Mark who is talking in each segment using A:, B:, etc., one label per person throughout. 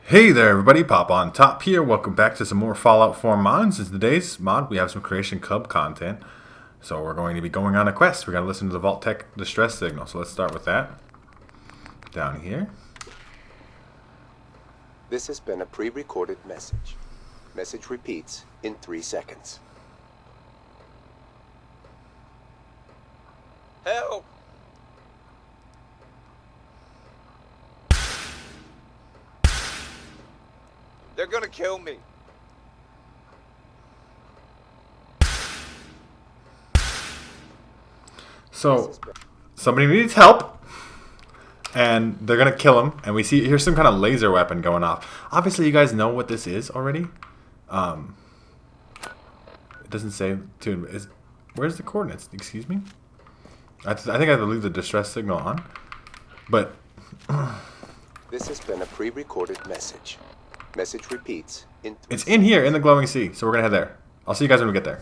A: Hey there everybody, Popontop here. Welcome back to some more Fallout 4 mods. In today's mod, we have some Creation Club content. So we're going to be going on a quest. We're going to listen to the Vault Tech distress signal. So let's start with that. Down here.
B: This has been a pre-recorded message. Message repeats in 3 seconds.
C: Help! They're gonna kill me.
A: So somebody needs help. And they're going to kill him. And we see here's some kind of laser weapon going off. Obviously you guys know what this is already. It doesn't say to where's the coordinates? Excuse me? I think I have to leave the distress signal on. But
B: This has been a pre-recorded message. Message repeats in 3
A: it's in here in the glowing sea, so we're gonna head there. I'll see you guys when we get there.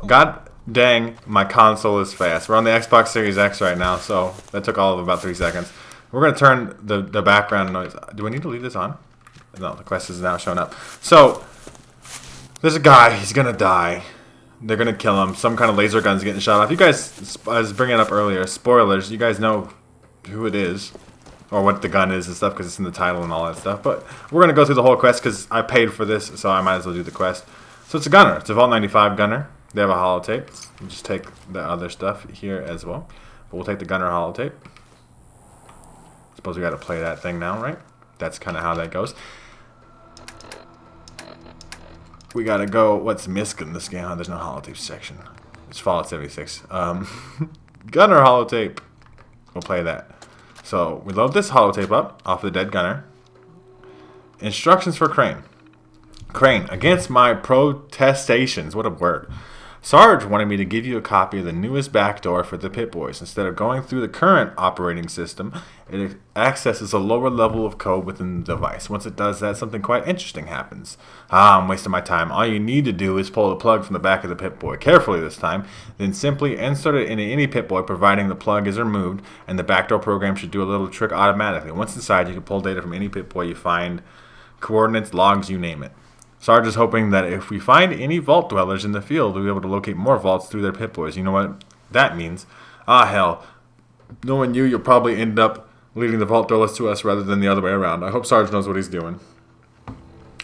A: God dang, my console is fast. We're on the Xbox Series X right now, so that took all of about 3 seconds. We're gonna turn the background noise. Do we need to leave this on? No, the quest is now showing up. So there's a guy. He's gonna die. They're gonna kill him. Some kind of laser gun's getting shot off. You guys, I was bringing it up earlier. Spoilers. You guys know who it is. Or what the gun is and stuff, because it's in the title and all that stuff. But we're going to go through the whole quest, because I paid for this, so I might as well do the quest. So it's a gunner. It's a Vault 95 gunner. They have a holotape. We'll just take the other stuff here as well. But we'll take the gunner holotape. Suppose we got to play that thing now, right? That's kind of how that goes. We got to go... What's missing in this game? Oh, there's no holotape section. It's Fallout 76. Gunner holotape. We'll play that. So, we load this holotape up off the dead gunner. Instructions for Crane. Crane, against my protestations, what a word. Sarge wanted me to give you a copy of the newest backdoor for the Pit Boys. Instead of going through the current operating system, it accesses a lower level of code within the device. Once it does that, something quite interesting happens. I'm wasting my time. All you need to do is pull the plug from the back of the Pit Boy, carefully this time, then simply insert it into any Pit Boy, providing the plug is removed, and the backdoor program should do a little trick automatically. Once inside, you can pull data from any Pit Boy you find, coordinates, logs, you name it. Sarge is hoping that if we find any vault dwellers in the field, we'll be able to locate more vaults through their Pit Boys. You know what that means? Ah, hell. Knowing you, you'll probably end up leading the vault dwellers to us rather than the other way around. I hope Sarge knows what he's doing.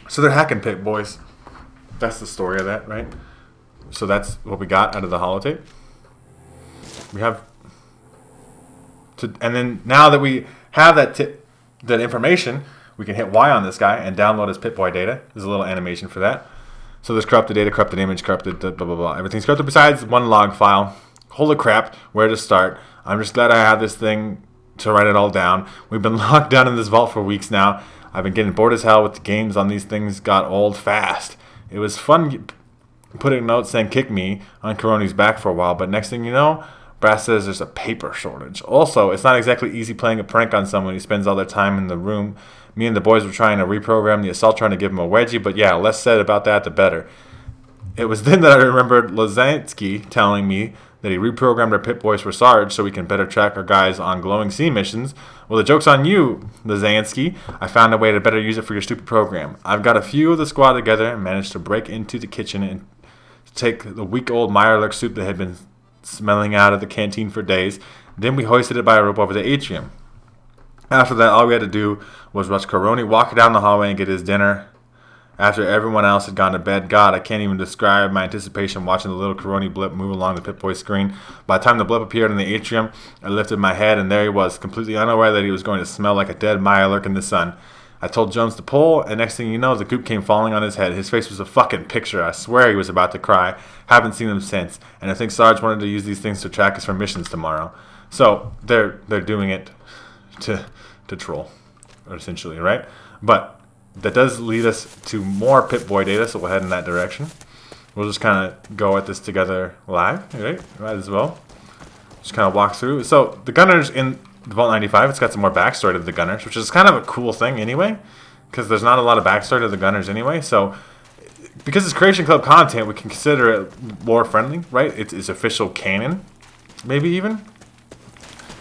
A: So they're hacking Pit Boys. That's the story of that, right? So that's what we got out of the holotape. We have... and then now that we have that information... We can hit Y on this guy and download his Pit-Boy data. There's a little animation for that. So there's corrupted data, corrupted image, corrupted blah, blah, blah. Everything's corrupted besides one log file. Holy crap, where to start? I'm just glad I have this thing to write it all down. We've been locked down in this vault for weeks now. I've been getting bored as hell with the games on these things got old fast. It was fun putting a note saying kick me on Coroni's back for a while, but next thing you know, Brass says there's a paper shortage. Also, it's not exactly easy playing a prank on someone who spends all their time in the room. Me and the boys were trying to reprogram the assault, trying to give him a wedgie, but yeah, less said about that, the better. It was then that I remembered Lazansky telling me that he reprogrammed our Pit Boys for Sarge so we can better track our guys on glowing sea missions. Well, the joke's on you, Lazansky. I found a way to better use it for your stupid program. I've got a few of the squad together and managed to break into the kitchen and take the week-old Meyerlick soup that had been smelling out of the canteen for days. Then we hoisted it by a rope over the atrium. After that, all we had to do was watch Coroni walk down the hallway and get his dinner. After everyone else had gone to bed, God, I can't even describe my anticipation watching the little Coroni blip move along the Pit-Boy screen. By the time the blip appeared in the atrium, I lifted my head, and there he was, completely unaware that he was going to smell like a dead Meyerlurk in the sun. I told Jones to pull, and next thing you know, the goop came falling on his head. His face was a fucking picture. I swear he was about to cry. Haven't seen him since, and I think Sarge wanted to use these things to track us for missions tomorrow. So they're doing it to troll, essentially, right? But that does lead us to more Pit-Boy data, so we'll head in that direction. We'll just kind of go at this together live, right? Might as well. Just kind of walk through. So the gunners in the Vault 95, it's got some more backstory to the gunners, which is kind of a cool thing anyway, because there's not a lot of backstory to the gunners anyway. So because it's Creation Club content, we can consider it lore friendly, right? It's official canon, maybe even.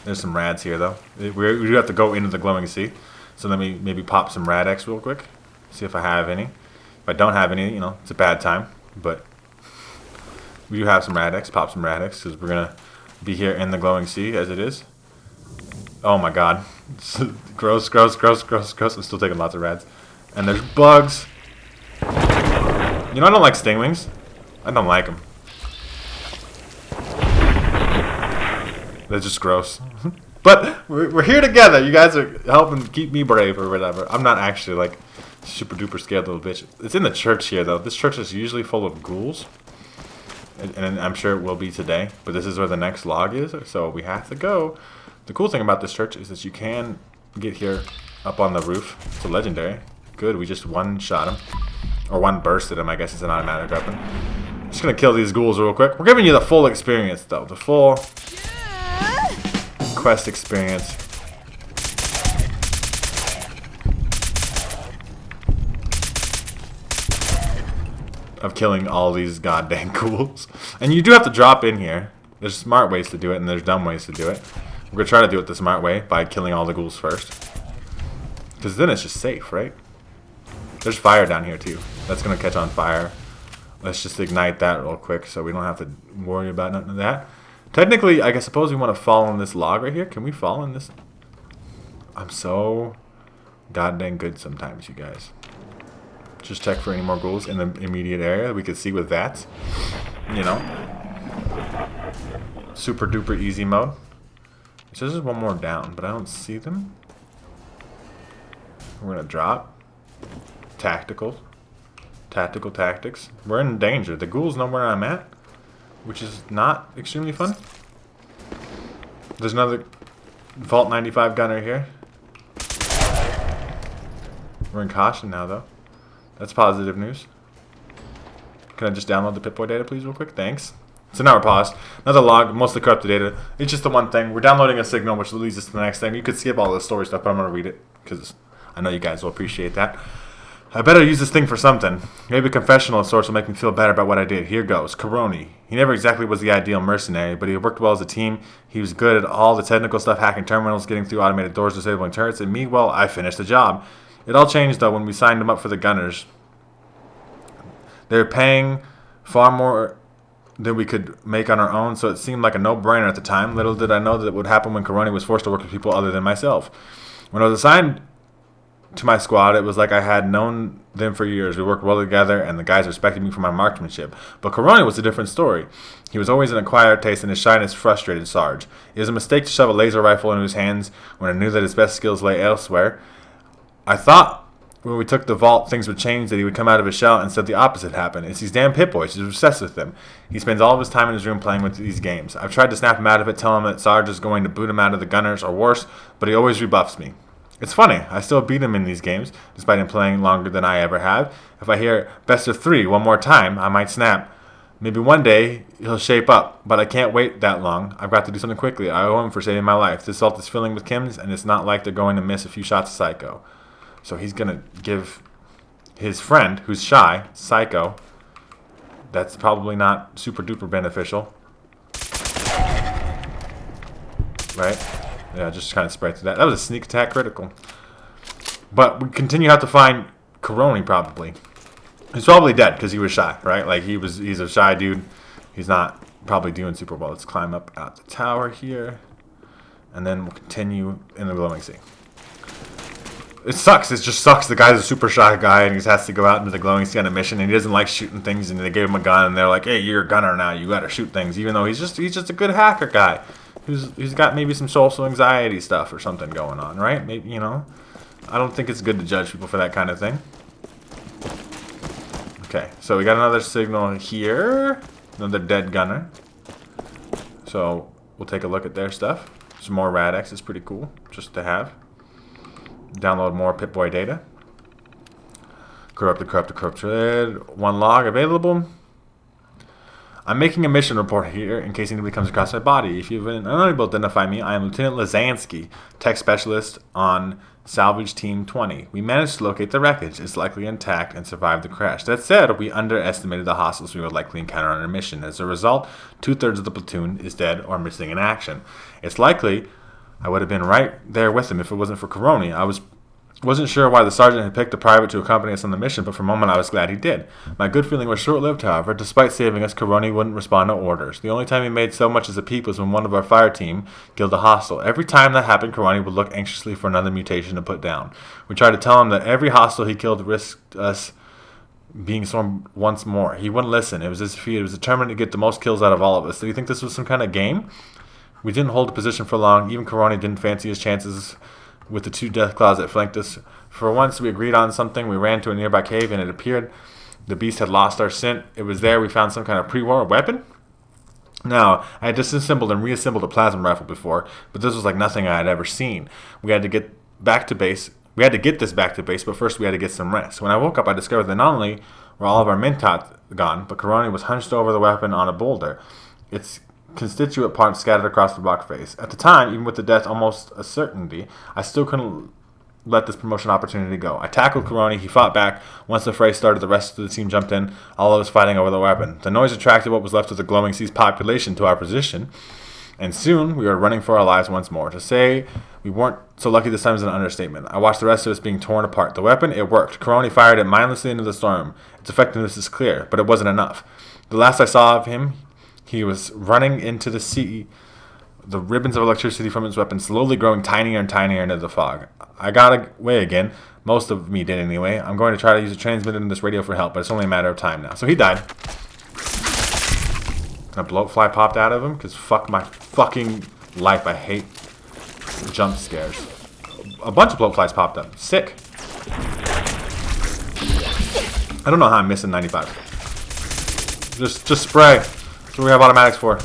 A: There's some rads here, though. We do have to go into the glowing sea. So let me maybe pop some Rad-X real quick. See if I have any. If I don't have any, it's a bad time. But we do have some Rad-X. Pop some Rad-X because we're going to be here in the glowing sea as it is. Oh my god. Gross, gross, gross, gross, gross. I'm still taking lots of rads. And there's bugs. I don't like stingwings. I don't like them. They're just gross. But we're here together. You guys are helping keep me brave or whatever. I'm not actually like super duper scared little bitch. It's in the church here though. This church is usually full of ghouls. And I'm sure it will be today. But this is where the next log is. So we have to go. The cool thing about this church is that you can get here up on the roof. It's a legendary. Good, we just one-shot him. Or one-bursted him, I guess it's an automatic weapon. I'm just going to kill these ghouls real quick. We're giving you the full experience, though. The full quest experience. Of killing all these goddamn ghouls. And you do have to drop in here. There's smart ways to do it, and there's dumb ways to do it. We're going to try to do it the smart way by killing all the ghouls first. Because then it's just safe, right? There's fire down here, too. That's going to catch on fire. Let's just ignite that real quick so we don't have to worry about none of that. Technically, I suppose we want to fall in this log right here. Can we fall in this? I'm so goddamn good sometimes, you guys. Just check for any more ghouls in the immediate area we could see with that. Super duper easy mode. It says there's one more down, but I don't see them. We're going to drop. Tactical tactics. We're in danger. The ghouls know where I'm at, which is not extremely fun. There's another Vault 95 gunner here. We're in caution now, though. That's positive news. Can I just download the Pip-Boy data, please, real quick? Thanks. So now we're paused. Another log, mostly corrupted data. It's just the one thing. We're downloading a signal, which leads us to the next thing. You could skip all the story stuff, but I'm going to read it because I know you guys will appreciate that. I better use this thing for something. Maybe a confessional of sorts will make me feel better about what I did. Here goes. Coroni. He never exactly was the ideal mercenary, but he worked well as a team. He was good at all the technical stuff, hacking terminals, getting through automated doors, disabling turrets, and me, well, I finished the job. It all changed, though, when we signed him up for the gunners. They were paying far more than we could make on our own, so it seemed like a no-brainer at the time. Little did I know that it would happen when Coroni was forced to work with people other than myself. When I was assigned to my squad, it was like I had known them for years. We worked well together, and the guys respected me for my marksmanship. But Coroni was a different story. He was always an acquired taste, and his shyness frustrated Sarge. It was a mistake to shove a laser rifle into his hands when I knew that his best skills lay elsewhere. I thought when we took the vault, things would change, that he would come out of his shell. Instead, the opposite happened. It's these damn Pip-Boys. He's obsessed with them. He spends all of his time in his room playing with these games. I've tried to snap him out of it, tell him that Sarge is going to boot him out of the gunners, or worse, but he always rebuffs me. It's funny, I still beat him in these games, despite him playing longer than I ever have. If I hear best of 3 one more time, I might snap. Maybe one day he'll shape up, but I can't wait that long. I've got to do something quickly. I owe him for saving my life. This vault is filling with Kims, and it's not like they're going to miss a few shots of Psycho. So he's going to give his friend, who's shy, Psycho. That's probably not super duper beneficial. Right? Yeah, just kind of spread through that. That was a sneak attack critical. But we continue to have to find Coroni, probably. He's probably dead because he was shy, right? Like, he's a shy dude. He's not probably doing super well. Let's climb up out the tower here. And then we'll continue in the glowing sea. It sucks. It just sucks. The guy's a super shy guy, and he has to go out into the glowing sea on a mission, and he doesn't like shooting things, and they gave him a gun, and they're like, hey, you're a gunner now. You got to shoot things, even though he's just a good hacker guy. He's got maybe some social anxiety stuff or something going on, right? Maybe, I don't think it's good to judge people for that kind of thing. Okay, so we got another signal here. Another dead gunner. So we'll take a look at their stuff. Some more Rad-X is pretty cool, just to have. Download more Pip-Boy data. Corrupted. One log available. I'm making a mission report here in case anybody comes across my body. If you've been unable to identify me, I am Lieutenant Lazansky, tech specialist on Salvage Team 20. We managed to locate the wreckage. It's likely intact and survived the crash. That said, we underestimated the hostiles we would likely encounter on our mission. As a result, 2/3 of the platoon is dead or missing in action. It's likely I would have been right there with them if it wasn't for Coroni. I was Wasn't sure why the sergeant had picked a private to accompany us on the mission, but for a moment I was glad he did. My good feeling was short-lived, however. Despite saving us, Caroni wouldn't respond to orders. The only time he made so much as a peep was when one of our fire team killed a hostile. Every time that happened, Caroni would look anxiously for another mutation to put down. We tried to tell him that every hostile he killed risked us being stormed once more. He wouldn't listen. It was as if he was determined to get the most kills out of all of us. Do you think this was some kind of game? We didn't hold the position for long. Even Caroni didn't fancy his chances with the 2 death claws that flanked us. For once, we agreed on something. We ran to a nearby cave, and it appeared the beast had lost our scent. It was there we found some kind of pre-war weapon. Now, I had disassembled and reassembled a plasma rifle before, but this was like nothing I had ever seen. We had to get back to base. We had to get this back to base, but first we had to get some rest. When I woke up, I discovered that not only were all of our mentats gone, but Caroni was hunched over the weapon on a boulder. Its constituent parts scattered across the rock face. At the time, even with the death almost a certainty, I still couldn't let this promotion opportunity go. I tackled Caroni. He fought back. Once the fray started, the rest of the team jumped in. All of us fighting over the weapon. The noise attracted what was left of the glowing sea's population to our position, and soon we were running for our lives once more. To say we weren't so lucky this time is an understatement. I watched the rest of us being torn apart. The weapon, it worked. Caroni fired it mindlessly into the storm. Its effectiveness is clear, but it wasn't enough. The last I saw of him, he was running into the sea, the ribbons of electricity from his weapon slowly growing tinier and tinier into the fog. I got away again. Most of me did anyway. I'm going to try to use a transmitter in this radio for help, but it's only a matter of time now. So he died. And a bloatfly popped out of him, because fuck my fucking life. I hate jump scares. A bunch of bloatflies popped up. Sick. I don't know how I'm missing 95. Just spray. That's what we have automatics for.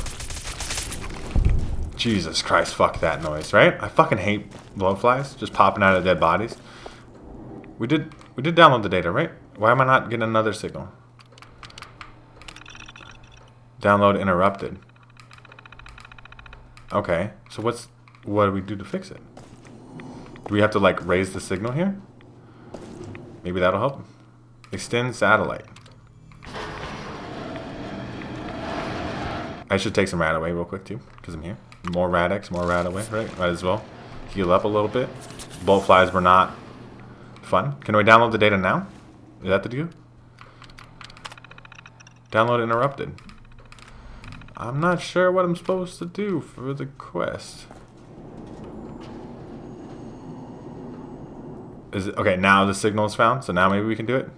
A: Jesus Christ, fuck that noise, right? I fucking hate blowflies just popping out of dead bodies. We did download the data, right? Why am I not getting another signal? Download interrupted. Okay, so what do we do to fix it? Do we have to like raise the signal here? Maybe that'll help. Extend satellite. I should take some Radaway real quick too, because I'm here. More Radex, more Radaway, right? Might as well heal up a little bit. Bolt flies were not fun. Can we download the data now? Is that the deal? Download interrupted. I'm not sure what I'm supposed to do for the quest. Is it okay? Now the signal is found, so now maybe we can do it.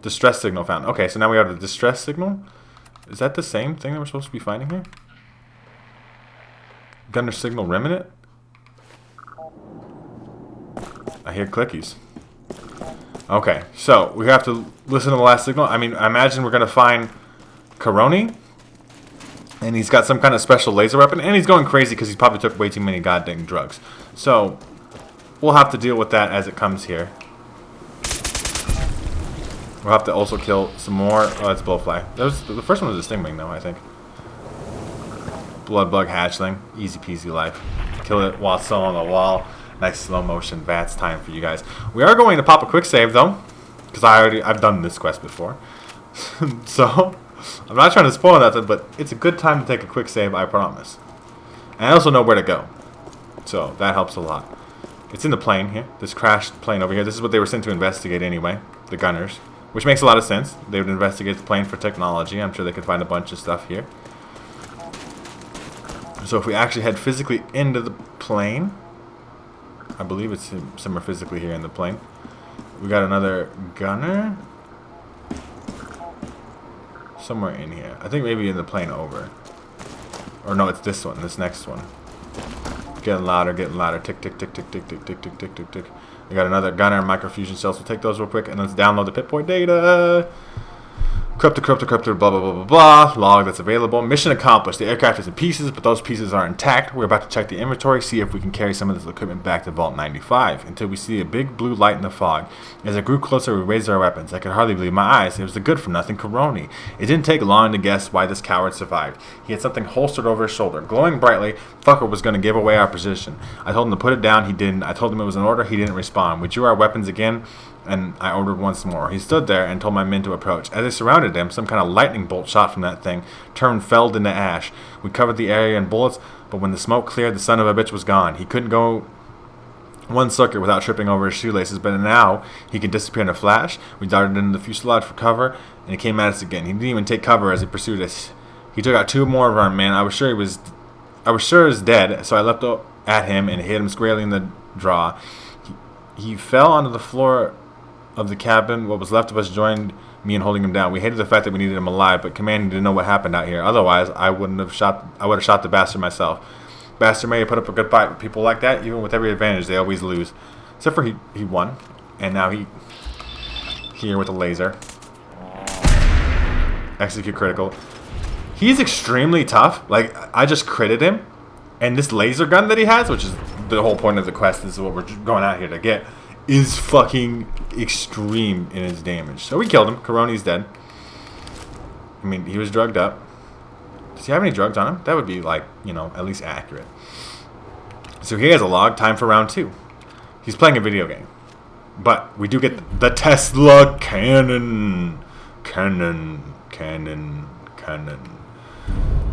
A: Distress signal found. Okay, so now we have the distress signal. Is that the same thing that we're supposed to be finding here? Gunner signal remnant? I hear clickies. Okay, so we have to listen to the last signal. I mean, I imagine we're going to find Caroni. And he's got some kind of special laser weapon. And he's going crazy because he probably took way too many goddamn drugs. So, we'll have to deal with that as it comes here. We'll have to also kill some more. Oh, that's blowfly. The first one was a stingwing, though, I think. Blood bug hatchling. Easy peasy life. Kill it while it's still on the wall. Nice slow motion VATS time for you guys. We are going to pop a quick save, though. Because I've done this quest before. So, I'm not trying to spoil nothing, but it's a good time to take a quick save, I promise. And I also know where to go. So, that helps a lot. It's in the plane here. This crashed plane over here. This is what they were sent to investigate anyway. The gunners. Which makes a lot of sense. They would investigate the plane for technology. I'm sure they could find a bunch of stuff here. So if we actually head physically into the plane, I believe it's somewhere physically here in the plane. We got another gunner. Somewhere in here. I think maybe in the plane over. Or no, it's this one. This next one. Getting louder, getting louder. Tick, tick, tick, tick, tick, tick, tick, tick, tick, tick, tick. We got another gunner, microfusion cells. We'll take those real quick, and let's download the Pip-Boy data. Crypto, blah, blah, blah, blah, blah. Log that's available. Mission accomplished. The aircraft is in pieces, but those pieces are intact. We're about to check the inventory, see if we can carry some of this equipment back to Vault 95, until we see a big blue light in the fog. As it grew closer, we raised our weapons. I could hardly believe my eyes. It was the good-for-nothing Caroni. It didn't take long to guess why this coward survived. He had something holstered over his shoulder. Glowing brightly, fucker was going to give away our position. I told him to put it down. He didn't. I told him it was an order. He didn't respond. We drew our weapons again, and I ordered once more. He stood there and told my men to approach. As they surrounded him, some kind of lightning bolt shot from that thing, turned felled into ash. We covered the area in bullets, but when the smoke cleared, the son of a bitch was gone. He couldn't go one circuit without tripping over his shoelaces, but now he can disappear in a flash. We darted into the fuselage for cover, and he came at us again. He didn't even take cover as he pursued us. He took out 2 more of our men. I was sure he was dead, so I leapt at him and hit him squarely in the jaw. He fell onto the floor of the cabin. What was left of us joined me in holding him down. We hated the fact that we needed him alive, but command didn't know what happened out here. Otherwise, I would have shot the bastard myself. Bastard may put up a good fight with people like that. Even with every advantage, they always lose. Except for he won, and now he here with a laser. Execute critical. He's extremely tough. Like, I just critted him, and this laser gun that he has, which is the whole point of the quest, this is what we're going out here to get, is fucking extreme in its damage. So we killed him. Coroni's dead. I mean, he was drugged up. Does he have any drugs on him? That would be, like, you know, at least accurate. So he has a log. Time for round 2. He's playing a video game. But we do get the Tesla cannon. Cannon.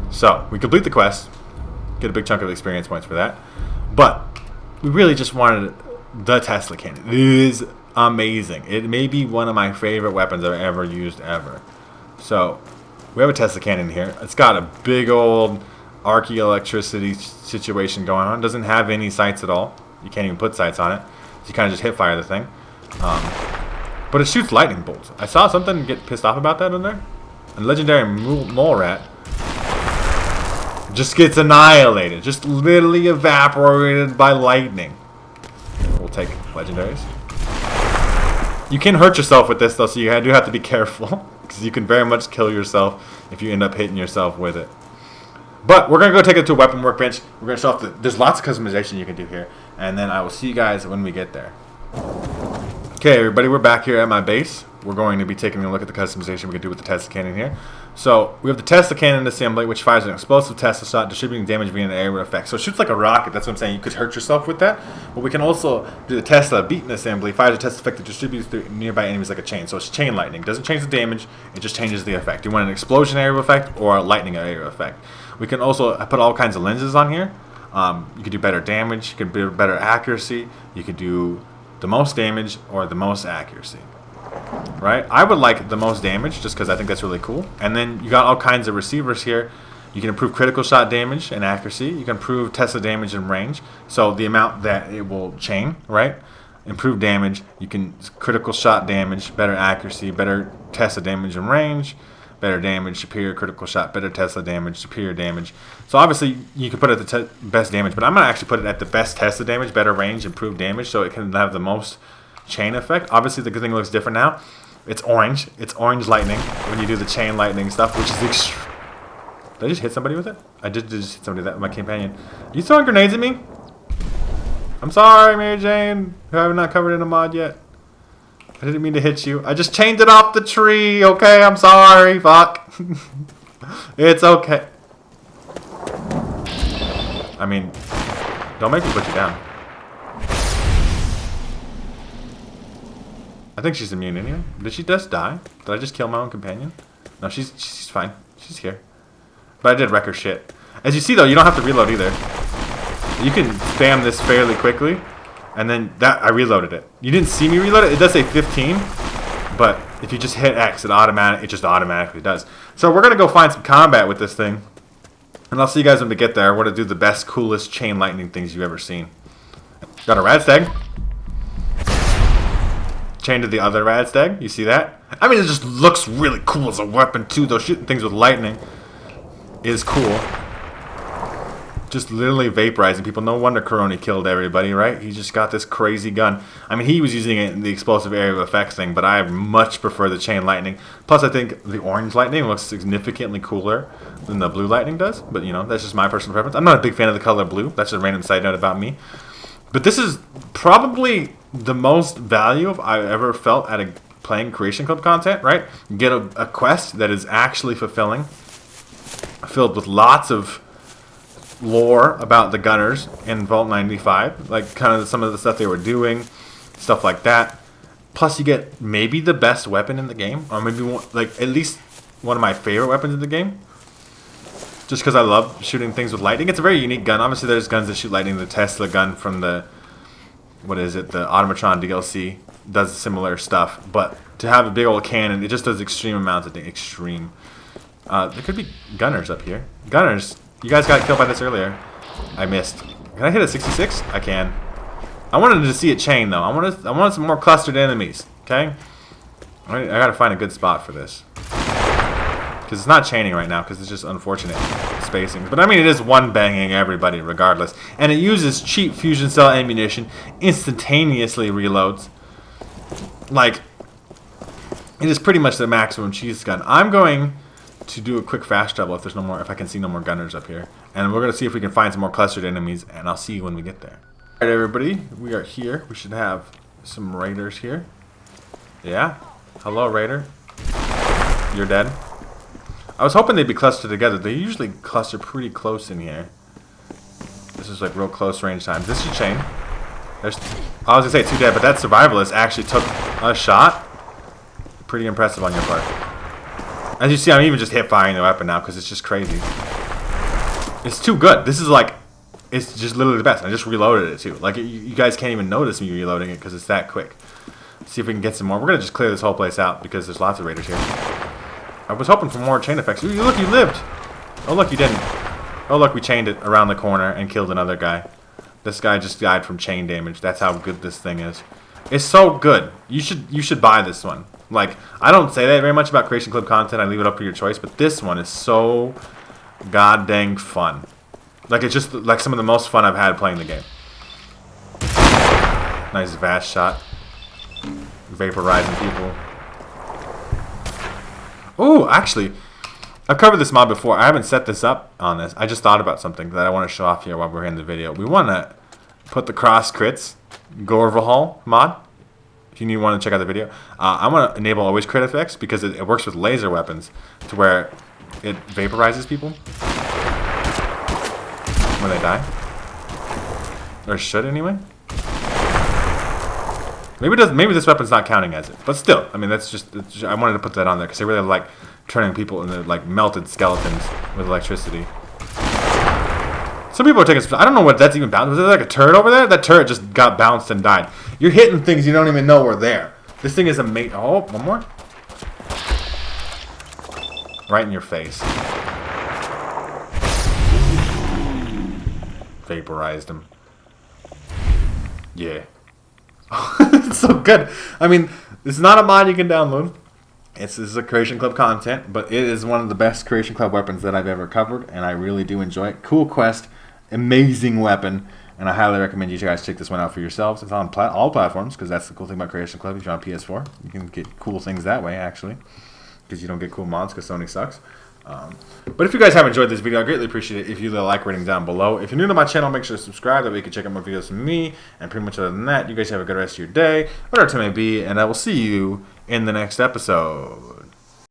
A: So we complete the quest. Get a big chunk of experience points for that. But we really just wanted the Tesla cannon. It is amazing. It may be one of my favorite weapons I've ever used ever. So we have a Tesla cannon here. It's got a big old arcing electricity situation going on. It doesn't have any sights at all. You can't even put sights on it. So you kind of just hit fire the thing. But it shoots lightning bolts. I saw something get pissed off about that in there. And legendary mole rat just gets annihilated. Just literally evaporated by lightning. We'll take legendaries. You can hurt yourself with this though, so you do have to be careful. Because you can very much kill yourself if you end up hitting yourself with it. But we're going to go take it to a weapon workbench. We're going to show off there's lots of customization you can do here. And then I will see you guys when we get there. Okay, everybody, we're back here at my base. We're going to be taking a look at the customization we can do with the Tesla cannon here. So we have the Tesla cannon assembly, which fires an explosive Tesla shot, distributing damage via an area effect. So it shoots like a rocket. That's what I'm saying. You could hurt yourself with that. But we can also do the Tesla beaten assembly, fires a Tesla effect that distributes through nearby enemies like a chain. So it's chain lightning. Doesn't change the damage. It just changes the effect. You want an explosion area effect or a lightning area effect. We can also put all kinds of lenses on here. You could do better damage. You could do better accuracy. You could do the most damage or the most accuracy. Right? I would like the most damage just because I think that's really cool. And then you got all kinds of receivers here. You can improve critical shot damage and accuracy. You can improve Tesla damage and range. So the amount that it will chain, right? Improve damage. You can critical shot damage, better accuracy, better Tesla damage and range, better damage, superior critical shot, better Tesla damage, superior damage. So obviously you can put it at the best damage, but I'm going to actually put it at the best Tesla damage, better range, improved damage, so it can have the most chain effect. Obviously the thing looks different now. It's orange. It's orange lightning when you do the chain lightning stuff, which is extreme. Did I just hit somebody with it? I did just hit somebody with my companion. Are you throwing grenades at me? I'm sorry, Mary Jane, who I have not covered in a mod yet. I didn't mean to hit you. I just chained it off the tree, okay? I'm sorry. Fuck. It's okay. I mean, don't make me put you down. I think she's immune anyway. Did she just die? Did I just kill my own companion? No, she's fine. She's here. But I did wreck her shit. As you see though, you don't have to reload either. You can spam this fairly quickly. And then that I reloaded it. You didn't see me reload it. It does say 15. But if you just hit X, it just automatically does. So we're gonna go find some combat with this thing. And I'll see you guys when we get there. We're gonna do the best, coolest chain lightning things you've ever seen. Got a rad stag. Chain to the other rad stag. You see that? I mean, it just looks really cool as a weapon too, though. Shooting things with lightning is cool. Just literally vaporizing people. No wonder Coroni killed everybody, right? He just got this crazy gun. I mean, he was using it in the explosive area of effects thing, but I much prefer the chain lightning. Plus, I think the orange lightning looks significantly cooler than the blue lightning does. But, you know, that's just my personal preference. I'm not a big fan of the color blue. That's a random side note about me. But this is probably the most value I've ever felt at playing Creation Club content, right? You get a quest that is actually fulfilling, filled with lots of lore about the gunners in Vault 95, like kind of some of the stuff they were doing, stuff like that. Plus, you get maybe the best weapon in the game, or maybe one, like at least one of my favorite weapons in the game. Just because I love shooting things with lightning. It's a very unique gun. Obviously, there's guns that shoot lightning. The Tesla gun from the what is it? The Automatron DLC does similar stuff, but to have a big old cannon, it just does extreme amounts of things. Extreme. There could be gunners up here. Gunners, you guys got killed by this earlier. I missed. Can I hit a 66? I can. I wanted to see a chain though. I wanted some more clustered enemies. Okay. I gotta find a good spot for this. Because it's not chaining right now, because it's just unfortunate spacing. But I mean, it is one banging everybody regardless. And it uses cheap fusion cell ammunition, instantaneously reloads. Like, it is pretty much the maximum cheese gun. I'm going to do a quick fast travel if there's no more, if I can see no more gunners up here. And we're going to see if we can find some more clustered enemies, and I'll see you when we get there. Alright everybody, we are here. We should have some raiders here. Yeah? Hello raider. You're dead. I was hoping they'd be clustered together. They usually cluster pretty close in here. This is like real close range time. This is chain. I was gonna say 2 dead, but that survivalist actually took a shot. Pretty impressive on your part. As you see, I'm even just hip firing the weapon now because it's just crazy. It's too good. This is like, it's just literally the best. I just reloaded it too. Like you guys can't even notice me reloading it because it's that quick. Let's see if we can get some more. We're gonna just clear this whole place out because there's lots of raiders here. I was hoping for more chain effects. Ooh, look, you lived. Oh, look, you didn't. Oh, look, we chained it around the corner and killed another guy. This guy just died from chain damage. That's how good this thing is. It's so good. You should buy this one. Like, I don't say that very much about Creation Club content. I leave it up for your choice. But this one is so god dang fun. Like, it's just like some of the most fun I've had playing the game. Nice vast shot. Vaporizing people. Oh, actually, I've covered this mod before. I haven't set this up on this. I just thought about something that I want to show off here while we're in the video. We want to put the cross crits Gorvahol mod. If you want to check out the video, I want to enable always crit effects because it works with laser weapons to where it vaporizes people when they die, or it should anyway. Maybe it does. Maybe this weapon's not counting as it, but still, I mean, that's just. I wanted to put that on there because I really like turning people into like melted skeletons with electricity. Some people are taking. I don't know what that's even bounced. Was there like a turret over there? That turret just got bounced and died. You're hitting things you don't even know were there. This thing is amazing. Oh, one more. Right in your face. Vaporized him. Yeah. It's so good. I mean, it's not a mod you can download. This is a Creation Club content, but it is one of the best Creation Club weapons that I've ever covered, and I really do enjoy it. Cool quest, amazing weapon, and I highly recommend you guys check this one out for yourselves. It's on all platforms, because that's the cool thing about Creation Club. If you're on PS4, you can get cool things that way, actually, because you don't get cool mods because Sony sucks. But if you guys have enjoyed this video, I greatly appreciate it if you leave a like rating down below. If you're new to my channel, make sure to subscribe. That way you can check out more videos from me. And pretty much other than that, you guys have a good rest of your day, whatever it may be, and I will see you in the next episode.